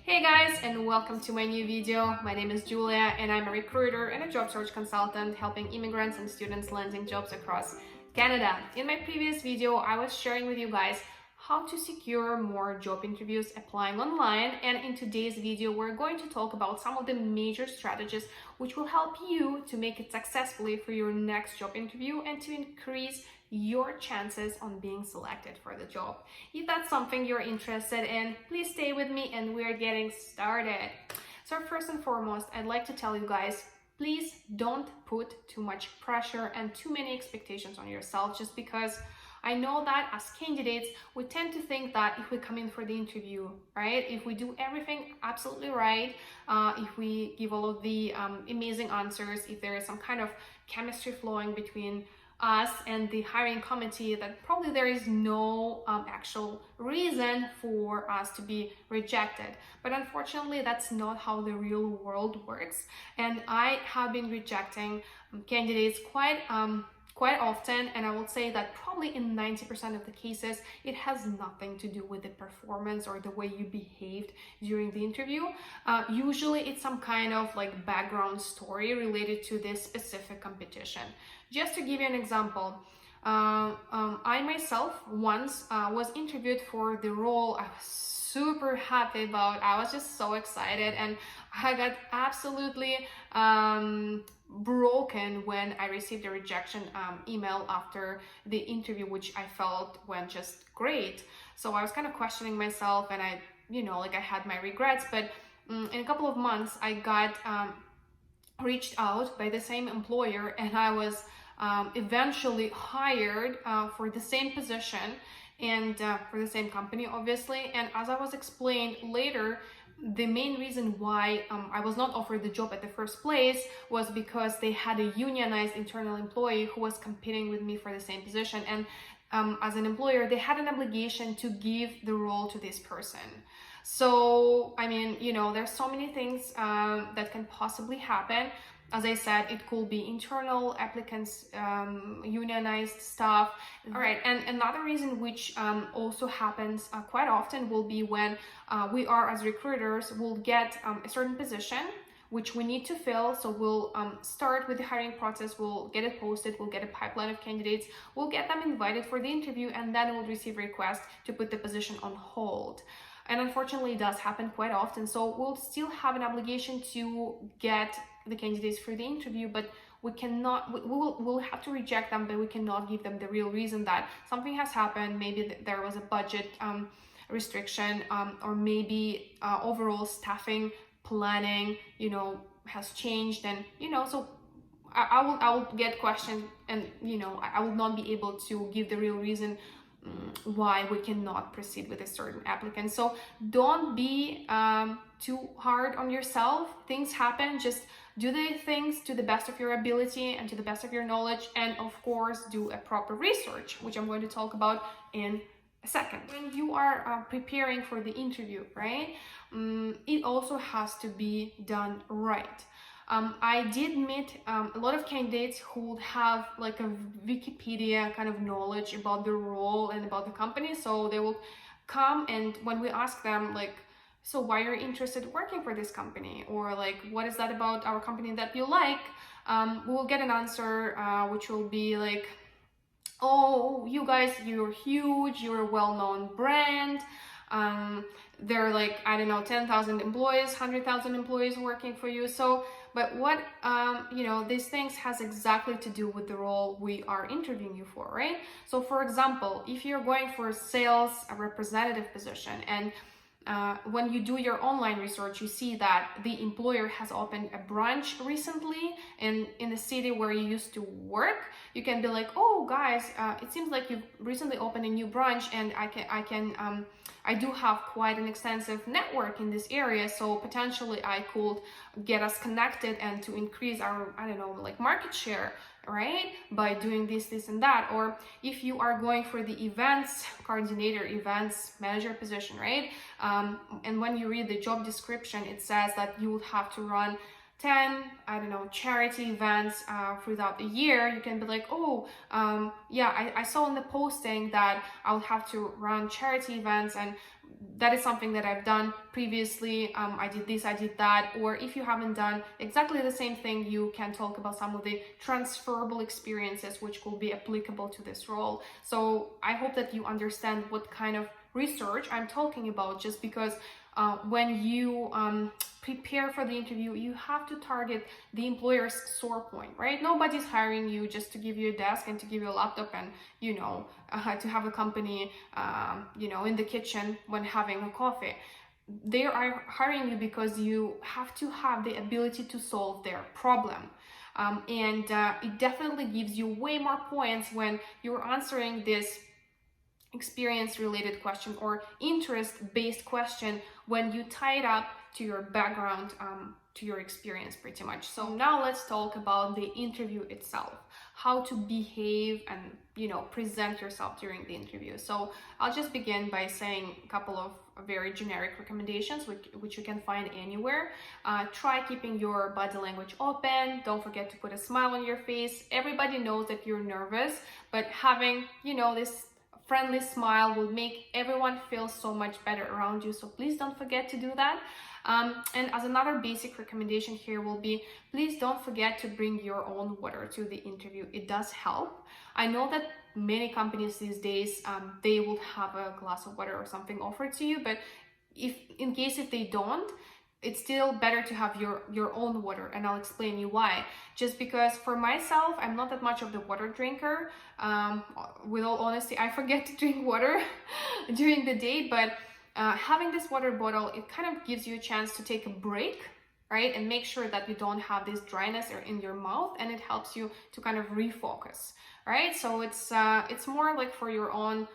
Hey guys, and welcome to my new video. My name is Julia and I'm a recruiter and a job search consultant helping immigrants and students landing jobs across Canada. In my previous video, I was sharing with you guys how to secure more job interviews applying online, and in today's video we're going to talk about some of the major strategies which will help you to make it successfully for your next job interview and to increase your chances on being selected for the job. If that's something you're interested in, please stay with me and we're getting started. So first and foremost, I'd like to tell you guys, please don't put too much pressure and too many expectations on yourself, just because I know that as candidates, we tend to think that if we come in for the interview, right, if we do everything absolutely right, if we give all of the amazing answers, if there is some kind of chemistry flowing between us and the hiring committee, that probably there is no actual reason for us to be rejected. But unfortunately, that's not how the real world works. And I have been rejecting candidates quite often, and I would say that probably in 90% of the cases, it has nothing to do with the performance or the way you behaved during the interview. Usually it's some kind of like background story related to this specific competition. Just to give you an example, I myself once was interviewed for the role I was super happy about. I was just so excited, and I got absolutely broken when I received a rejection email after the interview, which I felt went just great. So I was kind of questioning myself, and I had my regrets. But in a couple of months, I got reached out by the same employer, and I was eventually hired for the same position and for the same company, obviously. And as I was explained later, the main reason why I was not offered the job at the first place was because they had a unionized internal employee who was competing with me for the same position. And as an employer, they had an obligation to give the role to this person. So, I mean, there's so many things that can possibly happen. As I said, it could be internal applicants, unionized staff. All right, and another reason which also happens quite often will be when we are, as recruiters, will get a certain position which we need to fill. So we'll start with the hiring process, we'll get it posted, we'll get a pipeline of candidates, we'll get them invited for the interview, and then we'll receive requests to put the position on hold. And unfortunately, it does happen quite often. So we'll still have an obligation to get the candidates for the interview, but we'll have to reject them, but we cannot give them the real reason that something has happened. Maybe there was a budget restriction, or maybe overall staffing planning, has changed. And, so I will get questioned, and, I will not be able to give the real reason why we cannot proceed with a certain applicant. So don't be too hard on yourself. Things happen. Just do the things to the best of your ability and to the best of your knowledge, and of course do a proper research, which I'm going to talk about in a second. When you are preparing for the interview, right, it also has to be done right. I did meet a lot of candidates who would have like a Wikipedia kind of knowledge about the role and about the company. So they will come, and when we ask them like, so why are you interested in working for this company? Or like, what is that about our company that you like? We will get an answer which will be like, oh, you guys, you're huge, you're a well-known brand. There are like, I don't know, 10,000 employees, 100,000 employees working for you. So, but what, these things has exactly to do with the role we are interviewing you for, right? So for example, if you're going for a sales representative position, and when you do your online research, you see that the employer has opened a branch recently in the city where you used to work. You can be like, oh guys, it seems like you've recently opened a new branch, and I do have quite an extensive network in this area, so potentially I could get us connected and to increase our, market share, right, by doing this and that. Or if you are going for the events coordinator, events manager position, right, and when you read the job description, it says that you would have to run 10, charity events throughout the year. You can be like, oh, I saw in the posting that I'll have to run charity events, and that is something that I've done previously. I did this, I did that. Or if you haven't done exactly the same thing, you can talk about some of the transferable experiences which will be applicable to this role. So I hope that you understand what kind of research I'm talking about, just because when you prepare for the interview, you have to target the employer's sore point, right? Nobody's hiring you just to give you a desk and to give you a laptop and, to have a company, in the kitchen when having a coffee. They are hiring you because you have to have the ability to solve their problem. And it definitely gives you way more points when you're answering this experience related question or interest based question when you tie it up to your background, to your experience pretty much. So now let's talk about the interview itself, how to behave and present yourself during the interview. So I'll just begin by saying a couple of very generic recommendations which you can find anywhere. Try keeping your body language open. Don't forget to put a smile on your face. Everybody knows that you're nervous, but having this friendly smile will make everyone feel so much better around you. So please don't forget to do that. And as another basic recommendation here will be, please don't forget to bring your own water to the interview. It does help. I know that many companies these days, they will have a glass of water or something offered to you, but if they don't, it's still better to have your own water, and I'll explain you why. Just because for myself, I'm not that much of the water drinker. With all honesty, I forget to drink water during the day, but having this water bottle, it kind of gives you a chance to take a break, right? And make sure that you don't have this dryness in your mouth, and it helps you to kind of refocus, right? So it's more like for your own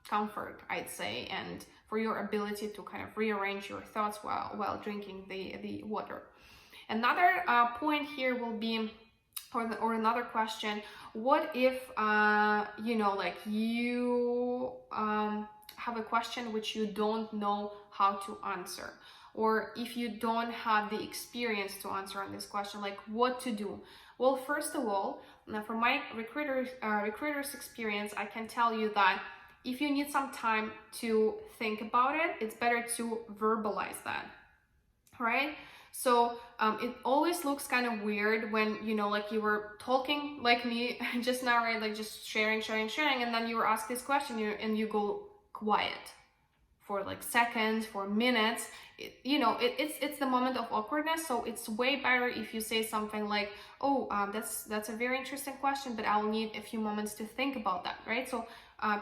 comfort, I'd say, and for your ability to kind of rearrange your thoughts while drinking the water. Another point here will be, or another question, what if you have a question which you don't know how to answer, or if you don't have the experience to answer on this question, like what to do? Well, first of all, from my recruiter's experience, I can tell you that if you need some time to think about it, it's better to verbalize that, right? So it always looks kind of weird when, you were talking like me just now, right? Like just sharing, and then you were asked this question and you go quiet for like seconds, for minutes. It's the moment of awkwardness. So it's way better if you say something like, that's a very interesting question, but I'll need a few moments to think about that, right? So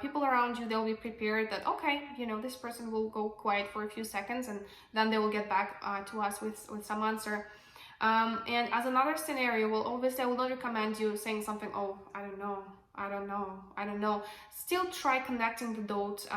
people around you, they'll be prepared that, okay, this person will go quiet for a few seconds and then they will get back to us with some answer. And as another scenario, well, obviously I will not recommend you saying something, I don't know. Still try connecting the dots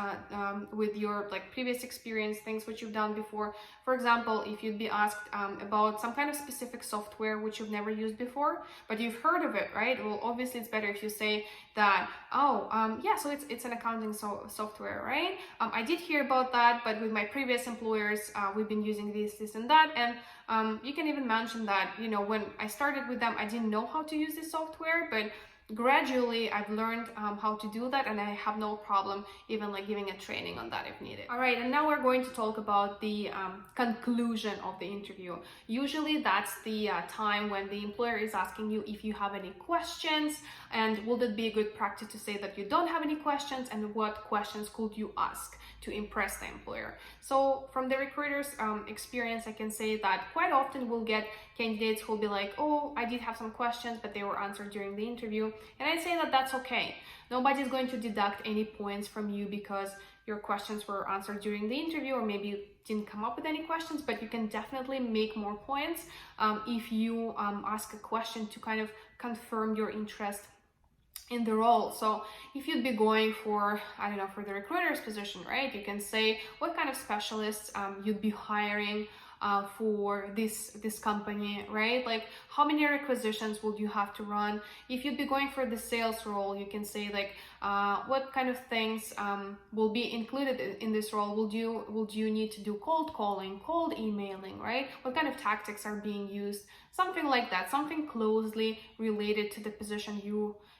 with your previous experience, things which you've done before. For example, if you'd be asked about some kind of specific software which you've never used before, but you've heard of it, right? Well, obviously it's better if you say that, so it's an accounting software, right? I did hear about that, but with my previous employers, we've been using this and that. And you can even mention that, when I started with them, I didn't know how to use this software, but gradually I've learned how to do that, and I have no problem even giving a training on that if needed. All right, and now we're going to talk about the conclusion of the interview. Usually that's the time when the employer is asking you if you have any questions, and will it be a good practice to say that you don't have any questions, and what questions could you ask to impress the employer. So from the recruiter's experience, I can say that quite often we'll get candidates who'll be like, I did have some questions, but they were answered during the interview. And I'd say that that's okay. Nobody's going to deduct any points from you because your questions were answered during the interview, or maybe you didn't come up with any questions, but you can definitely make more points if you ask a question to kind of confirm your interest in the role. So if you'd be going for, for the recruiter's position, right? You can say what kind of specialists you'd be hiring for this company, right? Like how many requisitions would you have to run? If you'd be going for the sales role, you can say what kind of things will be included in this role? Would you need to do cold calling, cold emailing, right? What kind of tactics are being used? Something like that, something closely related to the position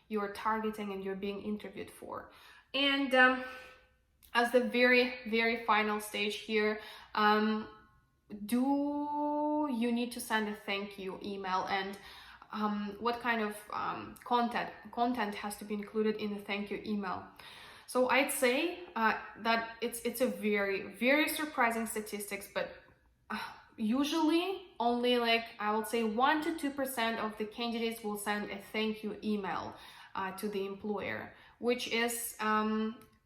you're targeting and you're being interviewed for. And as the very final stage here, do you need to send a thank you email, and what kind of content has to be included in the thank you email? So I'd say that it's a very surprising statistics, but usually only, like, I would say 1 to 2% of the candidates will send a thank you email to the employer, which is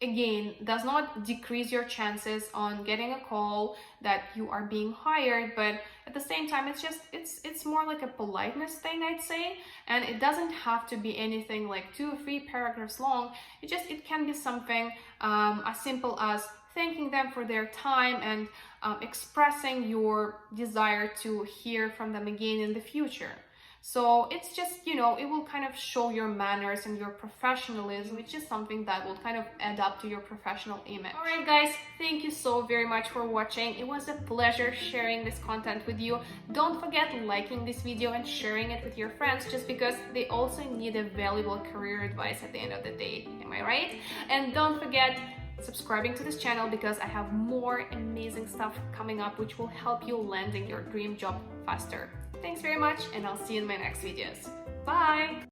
again, does not decrease your chances on getting a call that you are being hired, but at the same time, it's more like a politeness thing, I'd say. And it doesn't have to be anything like 2 or 3 paragraphs long. It can be something as simple as thanking them for their time and expressing your desire to hear from them again in the future. So it's just, it will kind of show your manners and your professionalism, which is something that will kind of add up to your professional image. All right, guys, thank you so very much for watching. It was a pleasure sharing this content with you. Don't forget liking this video and sharing it with your friends, just because they also need a valuable career advice at the end of the day. Am I right? And don't forget subscribing to this channel, because I have more amazing stuff coming up which will help you landing your dream job faster. Thanks very much, and I'll see you in my next videos. Bye!